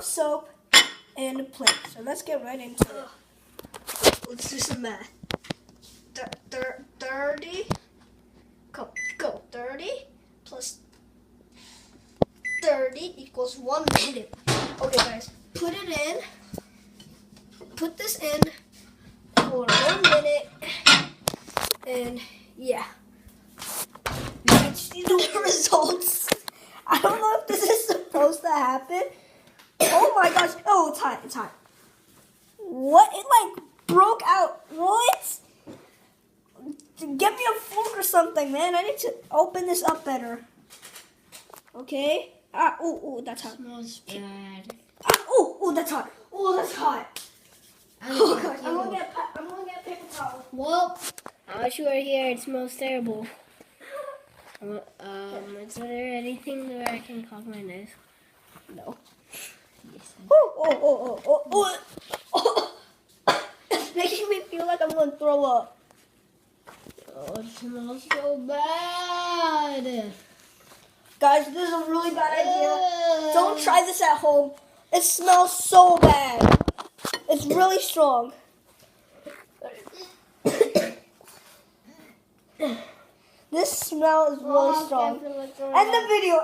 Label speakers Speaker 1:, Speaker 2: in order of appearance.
Speaker 1: of soap and a plate. So let's get right into it. Let's do some math. 30. Go. 30 plus 30 equals 1 minute. Okay, guys, put it in. Put this in for 1 minute, and yeah. Let's see the results. I don't know if this is supposed to happen. Oh my gosh! Oh, it's hot. What? It like broke out. What? Get me a fork or something, man. I need to open this up better. Okay. That's hot.
Speaker 2: Smells bad.
Speaker 1: That's hot. Oh, that's hot. Oh gosh, I'm gonna get paper towel.
Speaker 2: Well, as you are here, it smells terrible. Is there anything that I can cover my nose?
Speaker 1: No.
Speaker 2: Yes.
Speaker 1: It's making me feel like I'm gonna throw up.
Speaker 2: Oh, it smells so bad.
Speaker 1: Guys, this is a really bad idea. Don't try this at home. It smells so bad. It's really strong. This smell is really strong. End the video.